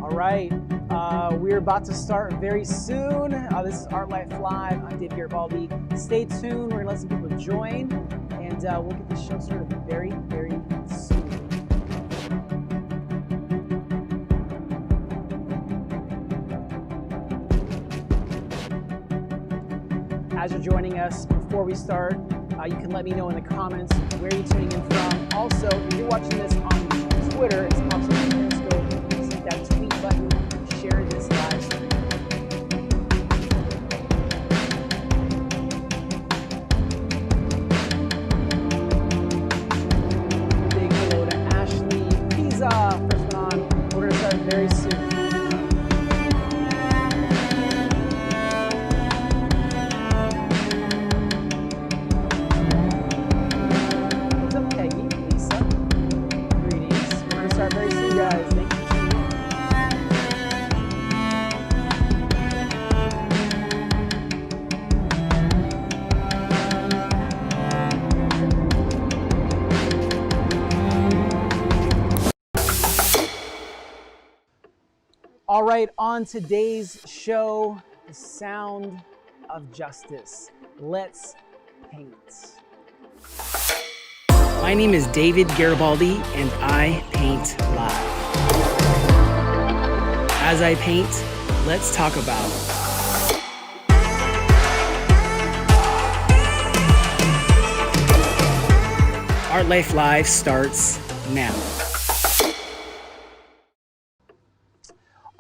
All right, we're about to start very soon. This is Art Life Live. I'm Dave Garibaldi. Stay tuned. We're gonna let some people join, and we'll get this show started very, very soon. As you're joining us, before we start, you can let me know in the comments where you're tuning in from. Also, if you're watching this on Twitter, it's also on Periscope. Just hit that tweet button, share this live stream. Big hello to Ashley Pizza, first one on. We're gonna start very soon. All right, on today's show, the sound of justice. Let's paint. My name is David Garibaldi, and I paint live. As I paint, let's talk about Art Life Live starts now.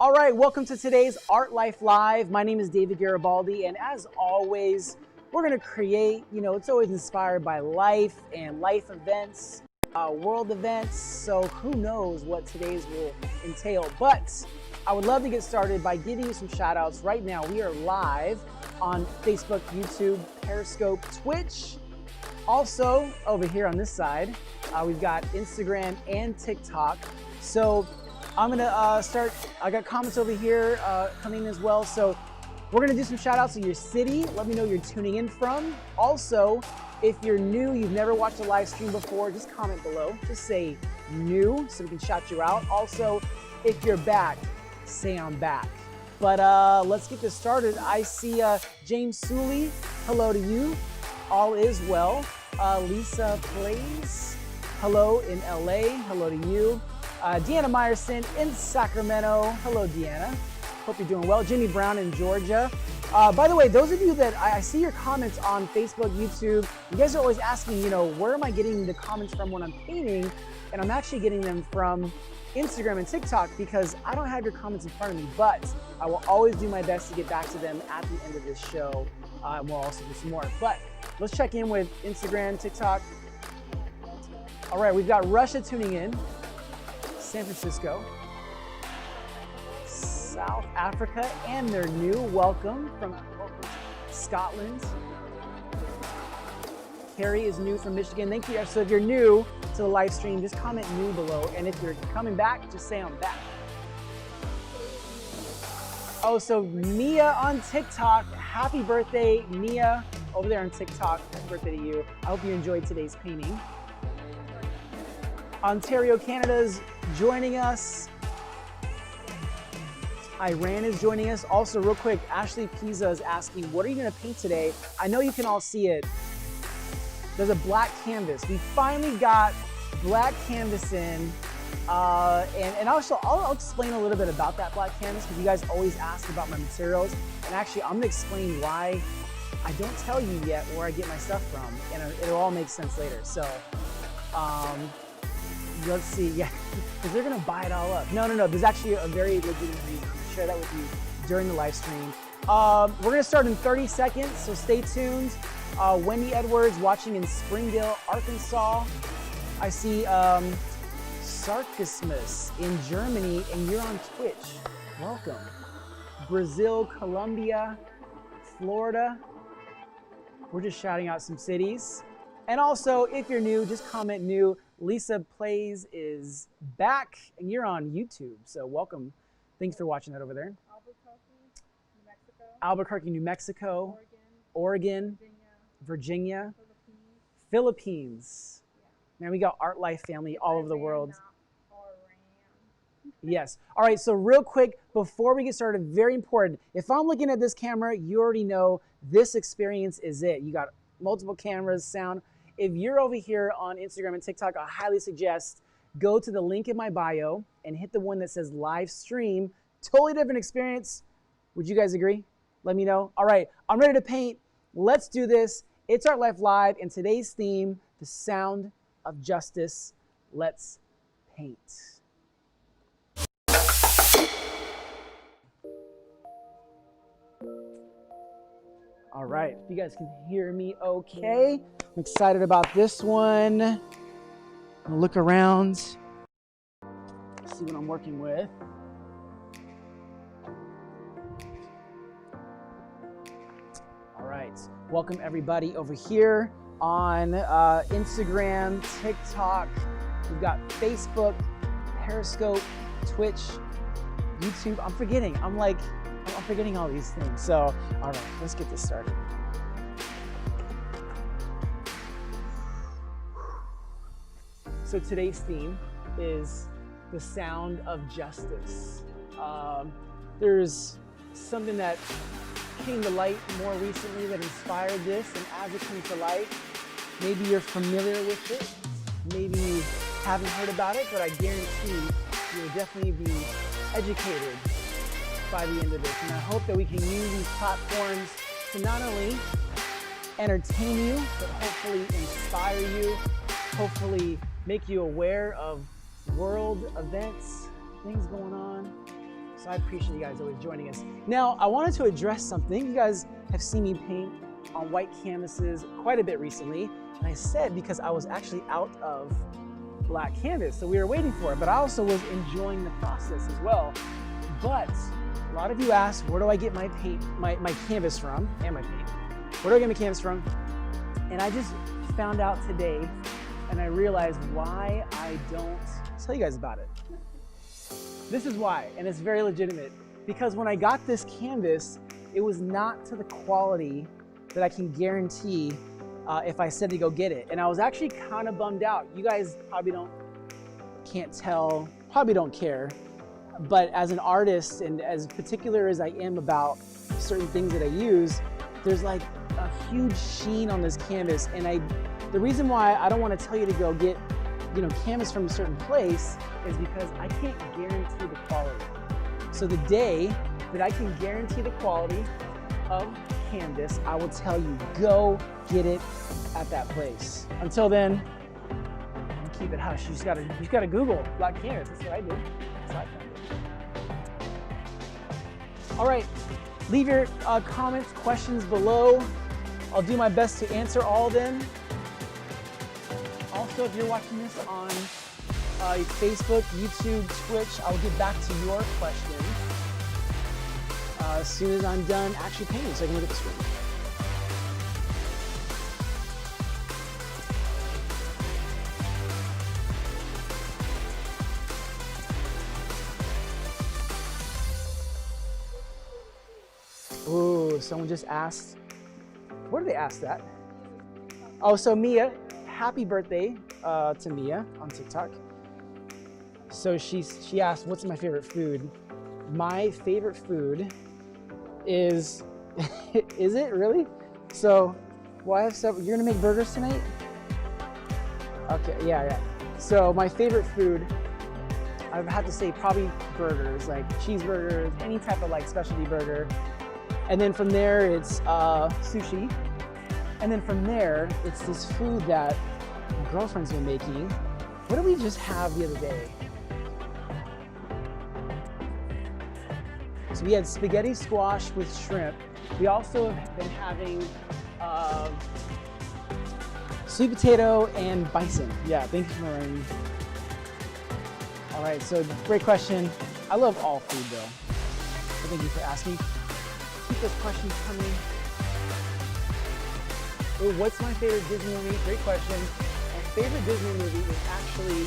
All right, welcome to today's Art Life Live. My name is David Garibaldi, and as always, we're gonna create, it's always inspired by life and life events, world events, so who knows what today's will entail. But I would love to get started by giving you some shout outs. Right now, we are live on Facebook, YouTube, Periscope, Twitch. Also, over here on this side, we've got Instagram and TikTok. So I'm gonna start, I got comments over here coming in as well. So we're gonna do some shout outs to your city. Let me know you're tuning in from. Also, if you're new, you've never watched a live stream before, just comment below. Just say new so we can shout you out. Also, if you're back, say I'm back. But let's get this started. I see James Suley, hello to you. All is well. Lisa Plays, hello in LA, hello to you. Deanna Meyerson in Sacramento. Hello, Deanna. Hope you're doing well. Jimmy Brown in Georgia. By the way, those of you that I see your comments on Facebook, YouTube, you guys are always asking, where am I getting the comments from when I'm painting? And I'm actually getting them from Instagram and TikTok because I don't have your comments in front of me, but I will always do my best to get back to them at the end of this show. And we'll also do some more. But let's check in with Instagram, TikTok. All right, we've got Russia tuning in. San Francisco, South Africa, and they're new. Welcome from Scotland. Carrie is new from Michigan. Thank you. So if you're new to the live stream, just comment new below. And if you're coming back, just say I'm back. Oh, so Mia on TikTok. Happy birthday, Mia, over there on TikTok. Happy birthday to you. I hope you enjoyed today's painting. Ontario, Canada's joining us. Iran is joining us. Also, real quick, Ashley Pizza is asking, what are you gonna paint today? I know you can all see it. There's a black canvas. We finally got black canvas in. And also, I'll explain a little bit about that black canvas because you guys always ask about my materials. And actually, I'm gonna explain why I don't tell you yet where I get my stuff from. And it'll all make sense later. So, let's see, yeah, because they're gonna buy it all up. No, there's actually a very legitimate reason. I'm gonna share that with you during the live stream. We're gonna start in 30 seconds, so stay tuned. Wendy Edwards watching in Springdale, Arkansas. I see Sarkismus in Germany, and you're on Twitch. Welcome. Brazil, Colombia, Florida. We're just shouting out some cities. And also, if you're new, just comment new. Lisa Plays is back, and you're on YouTube, so welcome. Thanks for watching that over there. Albuquerque, New Mexico. Oregon. Virginia. Philippines. Man, we got Art Life family all over the world. Yes. All right, so real quick, before we get started, very important. If I'm looking at this camera, you already know this experience is it. You got multiple cameras, sound. If you're over here on Instagram and TikTok, I highly suggest go to the link in my bio and hit the one that says live stream. Totally different experience. Would you guys agree? Let me know. All right, I'm ready to paint. Let's do this. It's Art Life Live, and today's theme, the sound of justice. Let's paint. All right, if you guys can hear me okay. I'm excited about this one. I'll look around, see what I'm working with. All right, welcome everybody over here on Instagram, TikTok. We've got Facebook, Periscope, Twitch, YouTube. I'm forgetting all these things. So, all right, let's get this started. So today's theme is the sound of justice. There's something that came to light more recently that inspired this, and as it comes to light, maybe you're familiar with it, maybe you haven't heard about it, but I guarantee you'll definitely be educated by the end of this. And I hope that we can use these platforms to not only entertain you, but hopefully inspire you, hopefully make you aware of world events, things going on. So I appreciate you guys always joining us. Now, I wanted to address something. You guys have seen me paint on white canvases quite a bit recently. And I said because I was actually out of black canvas, so we were waiting for it, but I also was enjoying the process as well. But a lot of you asked, where do I get my paint, my canvas from, and my paint? Where do I get my canvas from? And I just found out today, and I realized why I don't tell you guys about it. This is why, and it's very legitimate. Because when I got this canvas, it was not to the quality that I can guarantee if I said to go get it. And I was actually kind of bummed out. You guys probably can't tell, probably don't care. But as an artist, and as particular as I am about certain things that I use, there's like a huge sheen on this canvas. And the reason why I don't want to tell you to go get, canvas from a certain place is because I can't guarantee the quality. So the day that I can guarantee the quality of canvas, I will tell you, go get it at that place. Until then, I'll keep it hush. You just gotta Google black canvas. That's what I do. That's what I found. All right, leave your comments, questions below. I'll do my best to answer all of them. Also, if you're watching this on Facebook, YouTube, Twitch, I'll get back to your questions as soon as I'm done actually painting, so I can look at the screen. Ooh, someone just asked, where did they ask that? Oh, so Mia, happy birthday to Mia on TikTok. So she asked, what's my favorite food? My favorite food is, is it really? So, well, I have several. You're gonna make burgers tonight? Okay, yeah. So my favorite food, I've had to say probably burgers, like cheeseburgers, any type of like specialty burger. And then from there, it's sushi. And then from there, it's this food that my girlfriend's been making. What did we just have the other day? So we had spaghetti squash with shrimp. We also have been having sweet potato and bison. Yeah, thank you for reminding me. All right, so great question. I love all food though. So thank you for asking. Keep those questions coming. Ooh, what's my favorite Disney movie? Great question. My favorite Disney movie is actually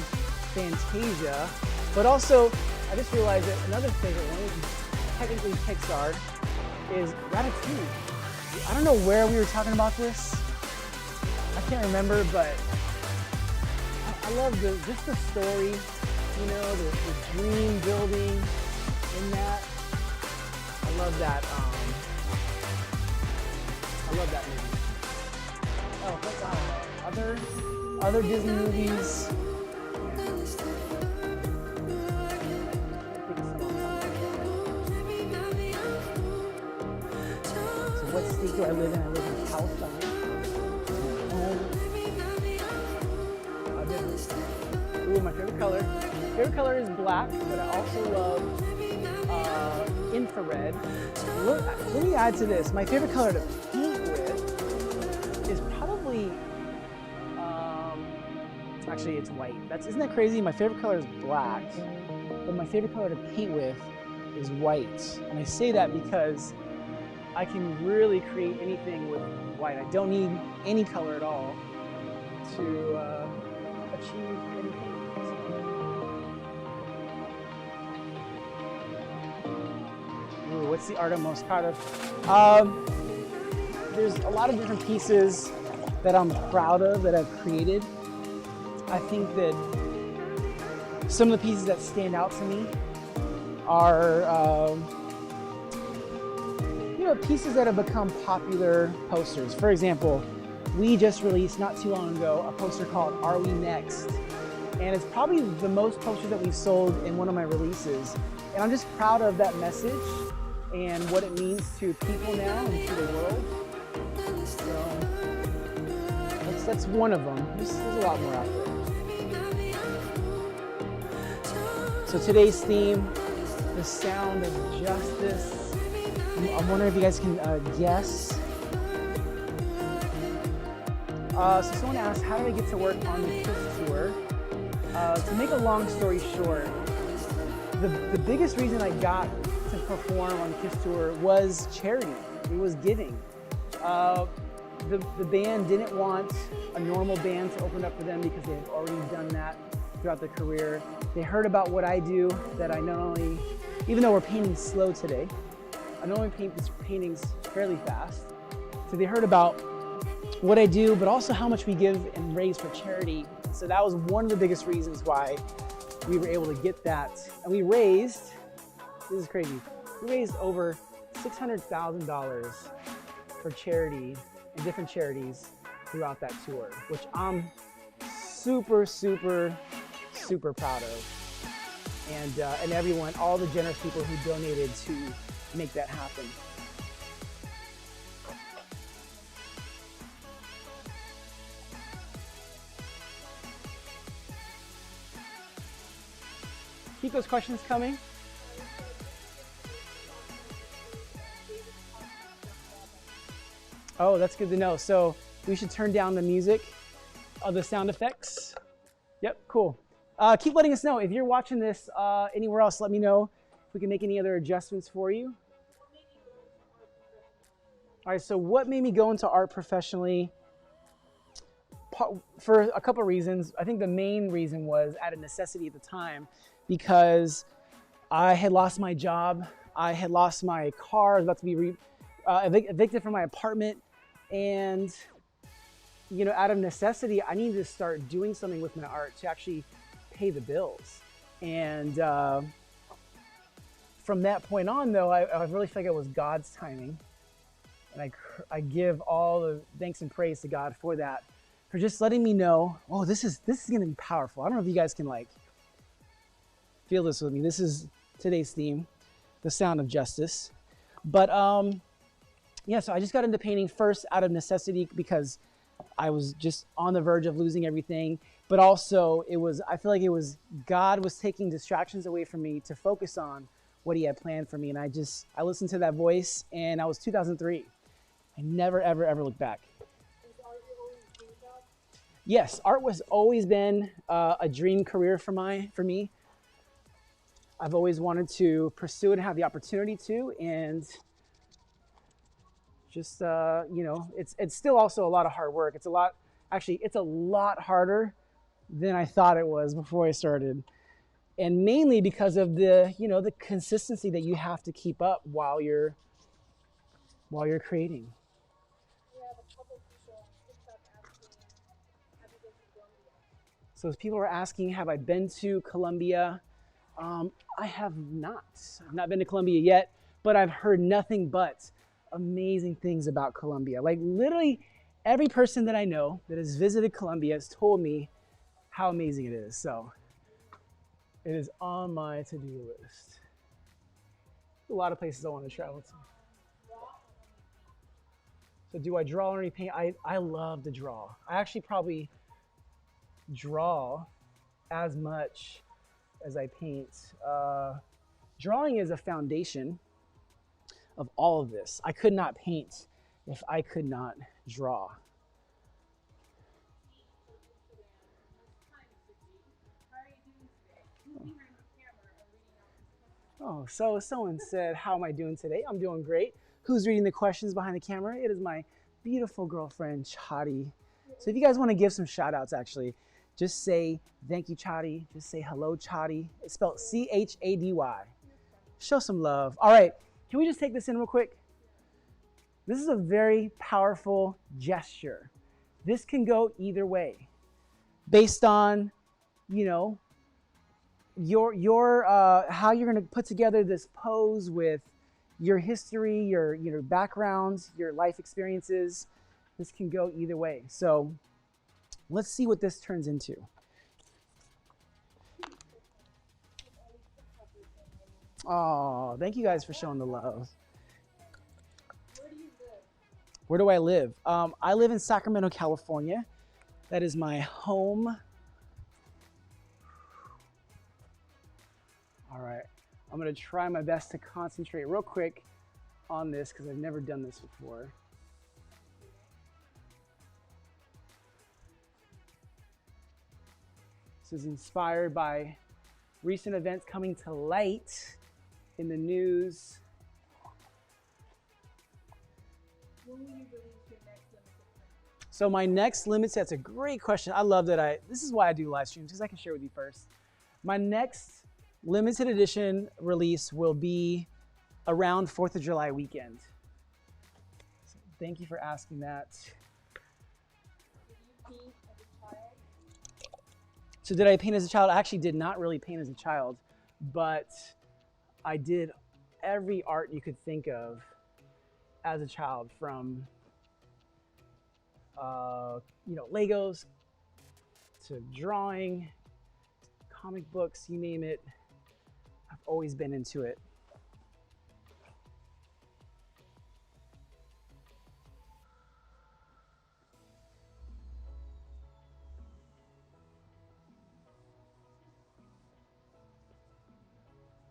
Fantasia, but also I just realized that another favorite one, which is technically Pixar, is Ratatouille. I don't know where we were talking about this. I can't remember, but I love just the story you know, the dream building in that. I love that. I love that movie. Oh, what's other Disney movies? So what state do I live in? I live in California. Ooh, my favorite color. Favorite color is black, but I also love infrared. Let me add to this. My favorite color to paint with is probably, actually it's white. Isn't that crazy? My favorite color is black, but my favorite color to paint with is white. And I say that because I can really create anything with white. I don't need any color at all to achieve anything. Ooh, what's the art I'm most proud of? There's a lot of different pieces that I'm proud of that I've created. I think that some of the pieces that stand out to me are pieces that have become popular posters. For example, we just released not too long ago a poster called Are We Next? And it's probably the most posters that we've sold in one of my releases. And I'm just proud of that message and what it means to people now and to the world. So that's one of them. There's a lot more out there. So today's theme, the sound of justice. I'm wondering if you guys can guess. So someone asked, how did I get to work on the KISS tour? To make a long story short, the biggest reason I got to perform on the KISS tour was charity. It was giving. The band didn't want a normal band to open up for them because they had already done that throughout their career. They heard about what I do, that I not only, even though we're painting slow today, I not only paint these paintings fairly fast, so they heard about what I do, but also how much we give and raise for charity. So that was one of the biggest reasons why we were able to get that. And we raised, this is crazy, we raised over $600,000 for charity and different charities throughout that tour, which I'm super, super, super proud of. And everyone, all the generous people who donated to make that happen. Keep those questions coming. Oh, that's good to know. So we should turn down the music of the sound effects. Yep, cool. Keep letting us know if you're watching this anywhere else. Let me know if we can make any other adjustments for you. All right, so what made me go into art professionally? For a couple of reasons. I think the main reason was out of necessity at the time, because I had lost my job, I had lost my car, I was about to be evicted from my apartment, and out of necessity, I needed to start doing something with my art to actually pay the bills. And from that point on, though, I really feel like it was God's timing, and I give all the thanks and praise to God for that, for just letting me know, oh, this is going to be powerful. I don't know if you guys can feel this with me. This is today's theme, the sound of justice. But yeah, so I just got into painting first out of necessity because I was just on the verge of losing everything. But also I feel like it was God was taking distractions away from me to focus on what he had planned for me. And I listened to that voice, and that was 2003. I never, ever, ever looked back. Yes, art was always been a dream career for me. I've always wanted to pursue it and have the opportunity to, and just it's still also a lot of hard work. It's a lot harder than I thought it was before I started, and mainly because of the consistency that you have to keep up while you're creating. So if people are asking, have I been to Colombia? I have not. I've not been to Colombia yet, but I've heard nothing but amazing things about Colombia. Like literally every person that I know that has visited Colombia has told me how amazing it is. So it is on my to-do list. A lot of places I want to travel to. So do I draw or paint? I love to draw. I actually probably draw as much as I paint. Drawing is a foundation of all of this. I could not paint if I could not draw. Oh, so someone said, how am I doing today? I'm doing great. Who's reading the questions behind the camera? It is my beautiful girlfriend, Chadi. So if you guys want to give some shout outs, actually, just say, thank you, Chadi. Just say, hello, Chadi. It's spelled C-H-A-D-Y. Show some love. All right, can we just take this in real quick? This is a very powerful gesture. This can go either way based on, you know, how you're going to put together this pose with your history, your backgrounds, your life experiences. This can go either way. So let's see what this turns into. Oh, thank you guys for showing the love. Where do I live? I live in Sacramento, California. That is my home. All right, I'm gonna try my best to concentrate real quick on this because I've never done this before. This is inspired by recent events coming to light in the news. When will you release your next limited? So my next limit set's a great question. I love that this is why I do live streams, because I can share with you first. My next limited edition release will be around 4th of July weekend. So thank you for asking that. Did you paint as a child? So did I paint as a child? I actually did not really paint as a child, but I did every art you could think of as a child, from Legos to drawing, comic books, you name it. I've always been into it.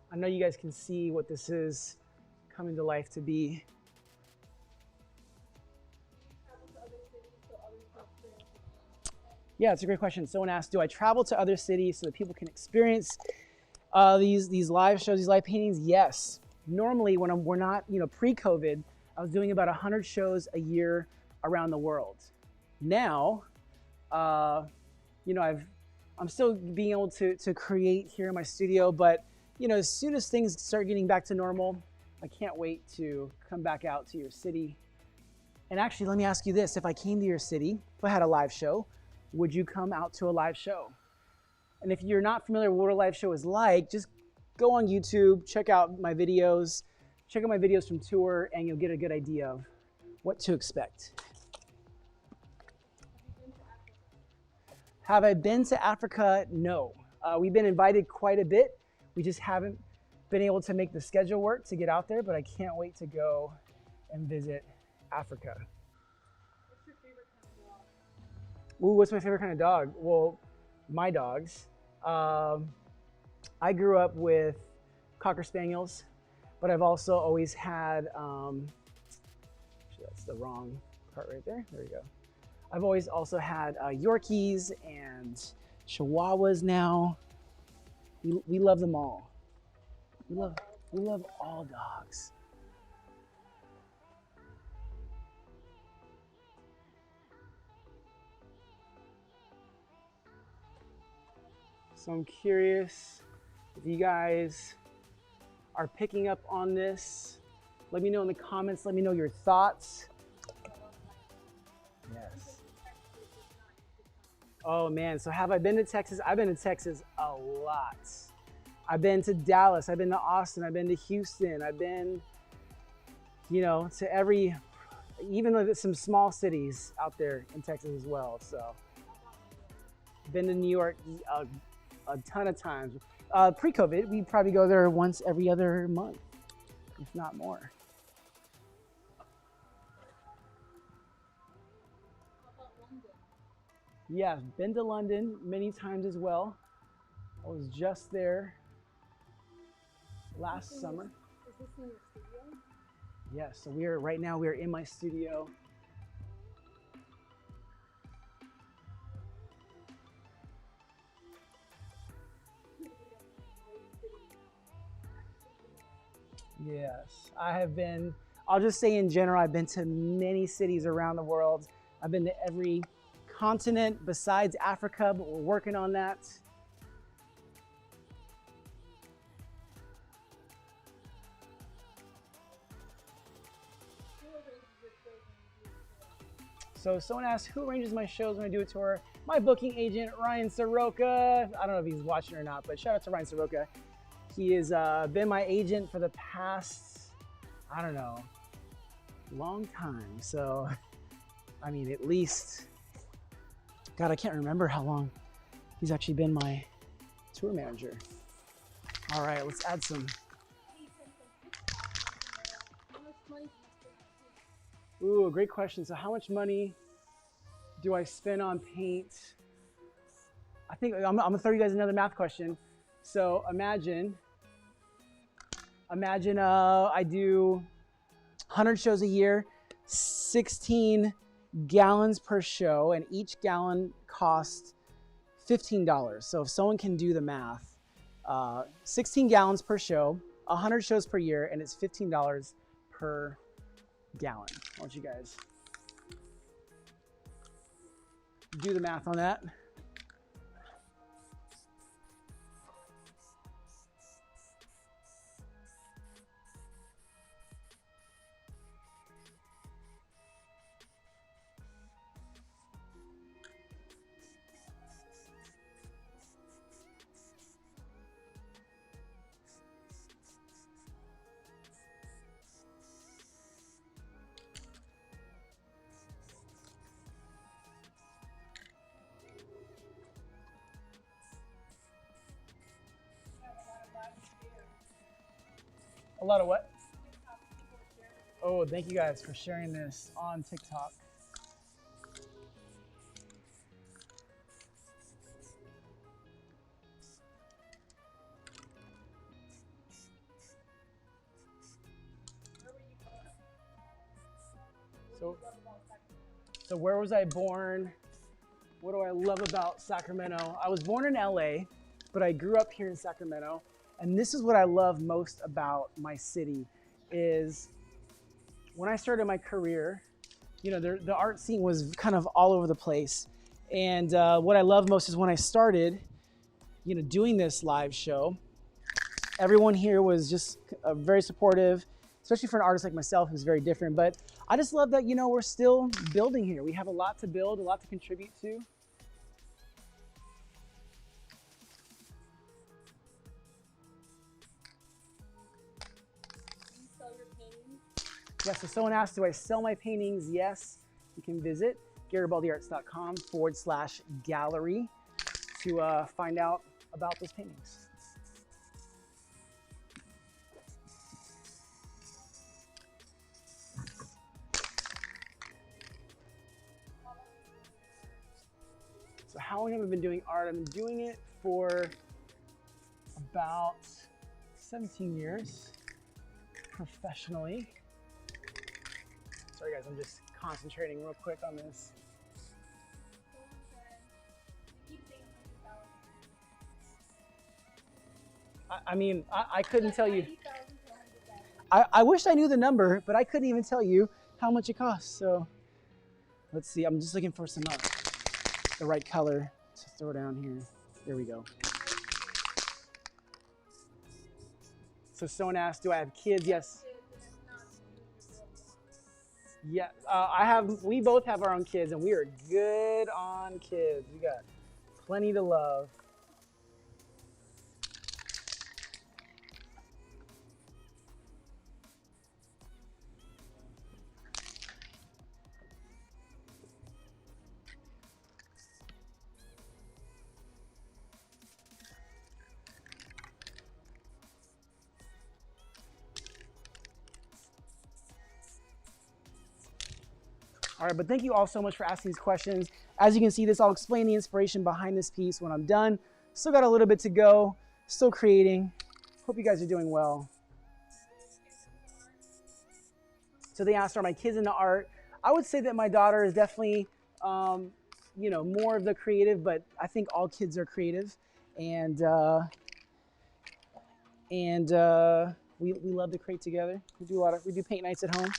I know you guys can see what this is coming to life to be. Travel to other cities so others can experience it. Yeah, it's a great question. Someone asked, do I travel to other cities so that people can experience these live shows, these live paintings? Yes. Normally, when we're not, pre-COVID, I was doing about 100 shows a year around the world. Now, I'm still being able to create here in my studio, but as soon as things start getting back to normal, I can't wait to come back out to your city. And actually, let me ask you this. If I came to your city, if I had a live show, would you come out to a live show? And if you're not familiar with what a live show is like, just go on YouTube, check out my videos from tour, and you'll get a good idea of what to expect. Have I been to Africa? No. We've been invited quite a bit. We just haven't been able to make the schedule work to get out there, but I can't wait to go and visit Africa. What's your favorite kind of dog? Ooh, what's my favorite kind of dog? Well, my dogs. I grew up with Cocker Spaniels, but I've also always had, actually that's the wrong part right there. There we go. I've always also had Yorkies and Chihuahuas now. We love them all. We love all dogs. So I'm curious if you guys are picking up on this. Let me know in the comments. Let me know your thoughts. Yes. Oh man, so have I been to Texas? I've been to Texas a lot. I've been to Dallas, I've been to Austin, I've been to Houston, I've been, to every, even like some small cities out there in Texas as well. So, been to New York a ton of times. Pre-COVID, we probably go there once every other month, if not more. How about London? Yeah, been to London many times as well. I was just there last summer. Is this in your studio? Yeah, so right now we are in my studio. Yes, I have been, I'll just say in general, I've been to many cities around the world. I've been to every continent besides Africa, but we're working on that. So someone asked, who arranges my shows when I do a tour? My booking agent, Ryan Soroka. I don't know if he's watching or not, but shout out to Ryan Soroka. He has been my agent for the past, I don't know, long time. So, I mean, at least, God, I can't remember how long he's actually been my tour manager. All right, let's add some. Ooh, great question. So how much money do I spend on paint? I think I'm gonna throw you guys another math question. So imagine I do 100 shows a year, 16 gallons per show, and each gallon costs $15. So if someone can do the math, 16 gallons per show, 100 shows per year, and it's $15 per gallon. I want you guys do the math on that. A lot of what? Oh, thank you guys for sharing this on TikTok. So where was I born? What do I love about Sacramento? I was born in LA, but I grew up here in Sacramento. And this is what I love most about my city is when I started my career, the art scene was kind of all over the place. And what I love most is when I started, doing this live show, everyone here was just very supportive, especially for an artist like myself who's very different. But I just love that, we're still building here. We have a lot to build, a lot to contribute to. Yeah, so someone asked, do I sell my paintings? Yes, you can visit garibaldiarts.com/gallery to find out about those paintings. So how long have I been doing art? I've been doing it for about 17 years professionally. Sorry guys, I'm just concentrating real quick on this. I couldn't tell you. I wish I knew the number, but I couldn't even tell you how much it costs. So let's see, I'm just looking for some the right color to throw down here. There we go. So someone asked, do I have kids? Yes. Yeah, we both have our own kids, and we are good on kids. We got Plenty to love. All right, but thank you all so much for asking these questions. As you can see this, I'll explain the inspiration behind this piece when I'm done. Still got a little bit to go, still creating. Hope you guys are doing well. So they asked, are my kids into art? I would say that my daughter is definitely, you know, more of the creative, but I think all kids are creative. And we love to create together. We do paint nights at home.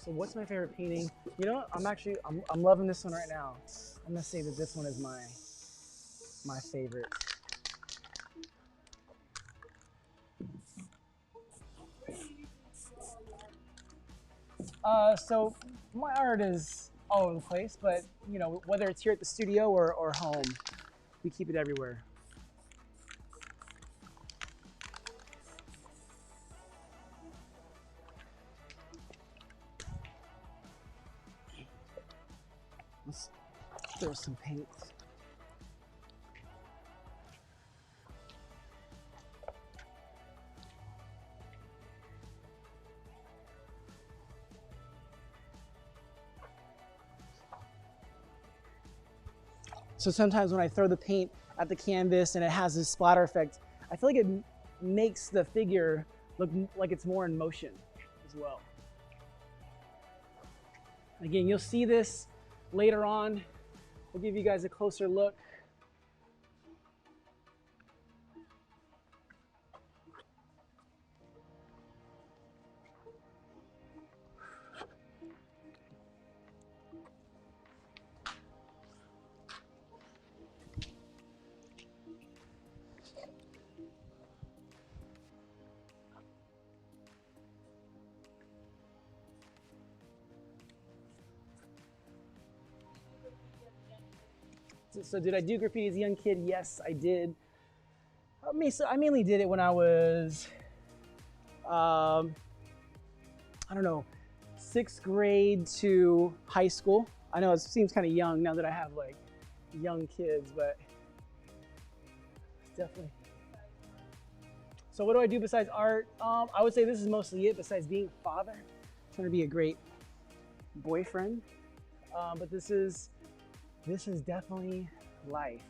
So what's my favorite painting? You know what? I'm loving this one right now. I'm gonna say that this one is my favorite. So my art is all over the place, but you know, whether it's here at the studio or home, we keep it everywhere. Let's throw some paint. So sometimes when I throw the paint at the canvas and it has this splatter effect, I feel like it makes the figure look like it's more in motion as well. Again, you'll see this later on. We'll give you guys a closer look. So did I do graffiti as a young kid? Yes, I did. I mainly did it when I was, I don't know, 6th grade to high school. I know it seems kind of young now that I have like young kids, but definitely. So what do I do besides art? I would say this is mostly it besides being a father. I'm trying to be a great boyfriend, but this is definitely life.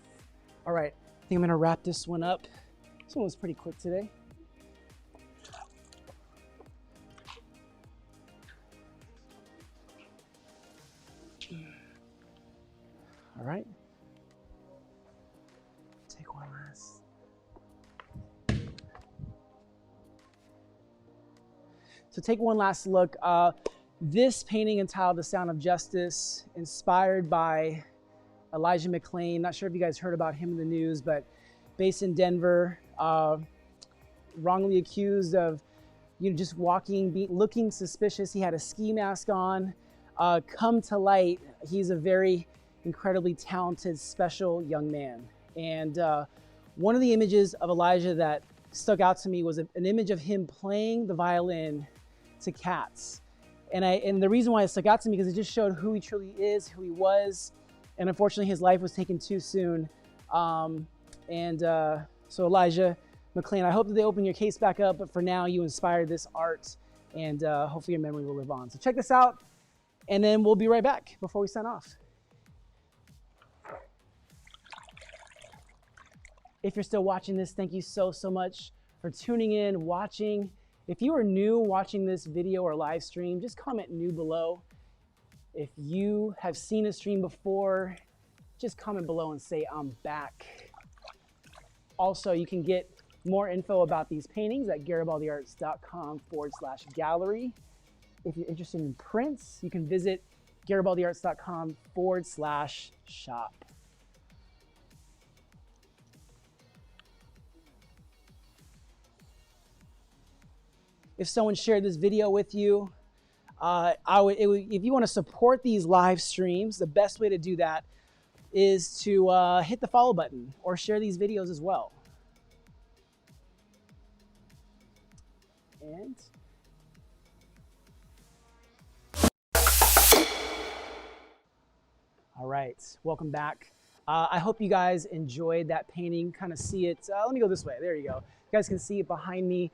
All right, I think I'm gonna wrap this one up. This one was pretty quick today. All right. Take one last. So take one last look. This painting entitled The Sound of Justice, inspired by Elijah Maclean. Not sure if you guys heard about him in the news, but based in Denver, wrongly accused of just walking, looking suspicious. He had a ski mask on. Come to light, he's a very incredibly talented, special young man. And one of the images of Elijah that stuck out to me was an image of him playing the violin to cats. And the reason why it stuck out to me because it just showed who he truly is, who he was. And unfortunately, his life was taken too soon. So Elijah Maclean, I hope that they open your case back up, but for now, you inspired this art, and hopefully your memory will live on. So check this out, and then we'll be right back before we sign off. If you're still watching this, thank you so much for tuning in, watching. If you are new watching this video or live stream, just comment new below. If you have seen a stream before, just comment below and say, I'm back. Also, you can get more info about these paintings at garibaldiarts.com/gallery. if you're interested in prints, you can visit garibaldiarts.com/shop. If someone shared this video with you, if you want to support these live streams, the best way to do that is to hit the follow button or share these videos as well. And all right, welcome back. I hope you guys enjoyed that painting. Kind of see it. Let me go this way. There you go. You guys can see it behind me.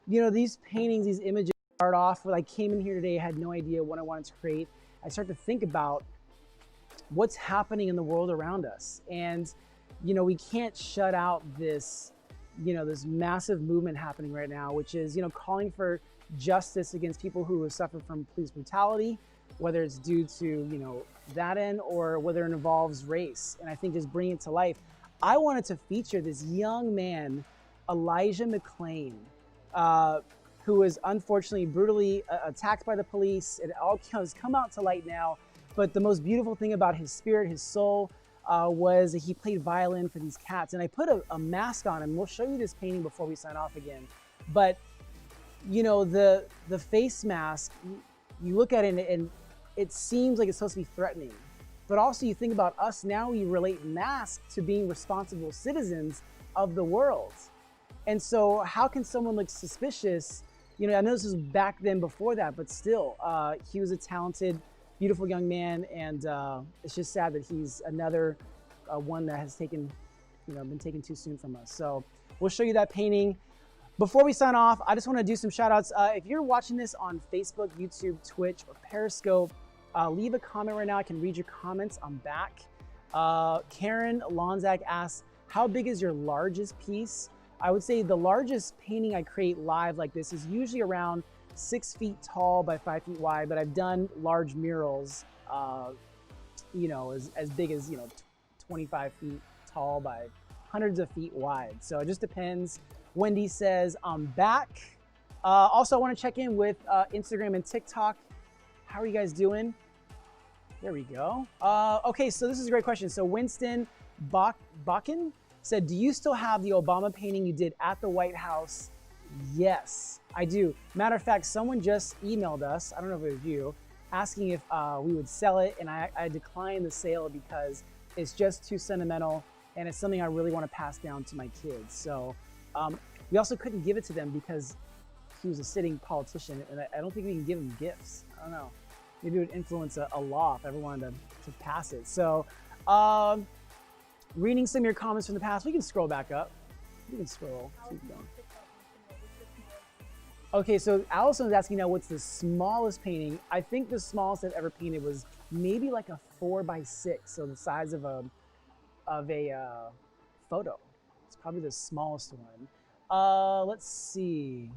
You know, these paintings, these images start off when I came in here today, I had no idea what I wanted to create. I start to think about what's happening in the world around us. And, you know, we can't shut out this, you know, this massive movement happening right now, which is, you know, calling for justice against people who have suffered from police brutality, whether it's due to, you know, that end or whether it involves race. And I think just bringing it to life, I wanted to feature this young man, Elijah Maclean, who was unfortunately brutally attacked by the police. It all has come out to light now. But the most beautiful thing about his spirit, his soul, was that he played violin for these cats. And I put a mask on him. We'll show you this painting before we sign off again. But, you know, the face mask, you look at it and it seems like it's supposed to be threatening. But also you think about us now, we relate mask to being responsible citizens of the world. And so how can someone look suspicious? You know, I know this was back then before that, but still, he was a talented, beautiful young man. And it's just sad that he's another one that has taken, you know, been taken too soon from us. So we'll show you that painting. Before we sign off, I just want to do some shout outs. If you're watching this on Facebook, YouTube, Twitch, or Periscope, leave a comment right now. I can read your comments. I'm back. Karen Lonzak asks, how big is your largest piece? I would say the largest painting I create live like this is usually around 6 feet tall by 5 feet wide, but I've done large murals, you know, as big as, you know, 25 feet tall by hundreds of feet wide. So it just depends. Wendy says, I'm back. Also, I want to check in with Instagram and TikTok. How are you guys doing? There we go. Okay, so this is a great question. So Winston Bakken said, do you still have the Obama painting you did at the White House? Yes, I do. Matter of fact, someone just emailed us, I don't know if it was you, asking if we would sell it, and I declined the sale because it's just too sentimental, and it's something I really want to pass down to my kids. So we also couldn't give it to them because he was a sitting politician, and I don't think we can give him gifts. I don't know. Maybe it would influence a law if everyone wanted to pass it. So reading some of your comments from the past, we can scroll back up. We can scroll. Keep going. Okay, so Allison was asking now, what's the smallest painting? I think the smallest I've ever painted was maybe like a 4x6, so the size of a photo. It's probably the smallest one. Let's see.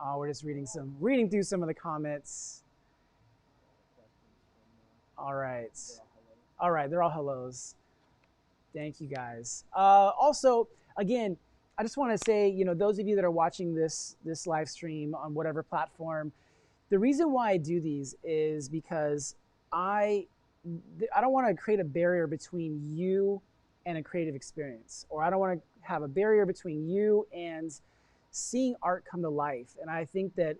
Oh, we're just reading through some of the comments. All right. All right, they're all hellos. Thank you guys. Also, again, I just want to say, you know, those of you that are watching this live stream on whatever platform, the reason why I do these is because I don't want to create a barrier between you and a creative experience, or I don't want to have a barrier between you and seeing art come to life. And I think that,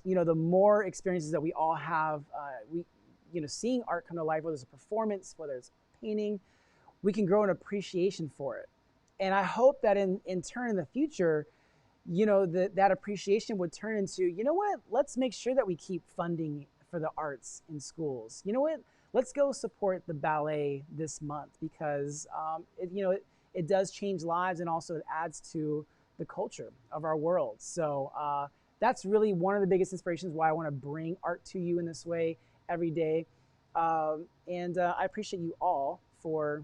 you know, the more experiences that we all have, you know, seeing art come to life, whether it's a performance, whether it's painting, we can grow an appreciation for it. And I hope that in turn in the future, you know, that appreciation would turn into, you know what, let's make sure that we keep funding for the arts in schools. You know what, let's go support the ballet this month because, it does change lives, and also it adds to the culture of our world. So that's really one of the biggest inspirations why I want to bring art to you in this way every day. And I appreciate you all for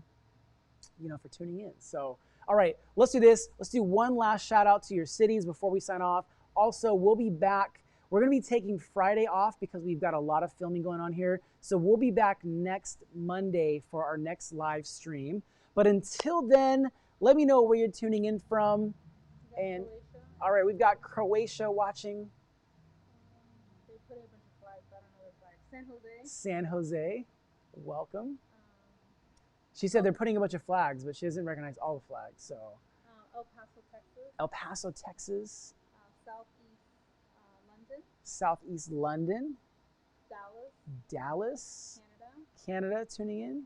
tuning in. So, all right, let's do this. Let's do one last shout out to your cities before we sign off. Also, we'll be back. We're going to be taking Friday off because we've got a lot of filming going on here. So we'll be back next Monday for our next live stream. But until then, let me know where you're tuning in from. And All right, we've got Croatia watching. They put a bunch of flags, but I don't know the flags. San Jose. San Jose, welcome. Um, She said they're putting a bunch of flags, but she doesn't recognize all the flags. So El Paso, Texas. El Paso, Texas. Southeast London. Southeast London. Dallas. Dallas. Canada. Canada tuning in.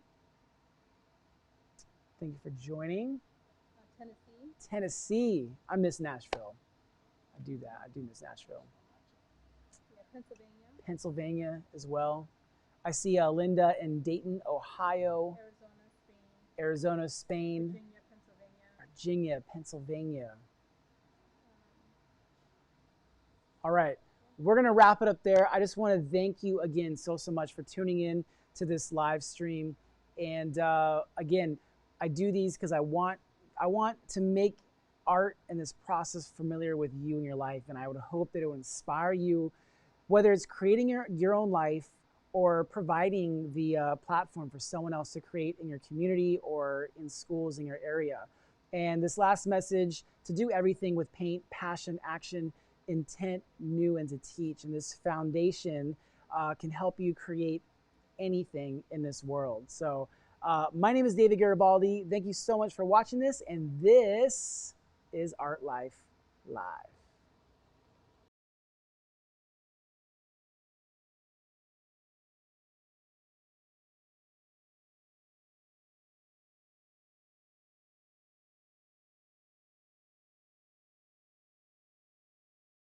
Thank you for joining. Tennessee. Tennessee. I miss Nashville. I do that. I do miss Nashville. Yeah, Pennsylvania. Pennsylvania as well. I see Linda in Dayton, Ohio. Arizona, Spain. Arizona, Spain. Virginia, Pennsylvania. All right. We're going to wrap it up there. I just want to thank you again so much for tuning in to this live stream. And again, I do these because I want to make art and this process familiar with you in your life. And I would hope that it will inspire you, whether it's creating your own life or providing the platform for someone else to create in your community or in schools in your area. And this last message, to do everything with paint, passion, action, intent, new, and to teach. And this foundation can help you create anything in this world. So my name is David Garibaldi. Thank you so much for watching this. And this is Art Life Live.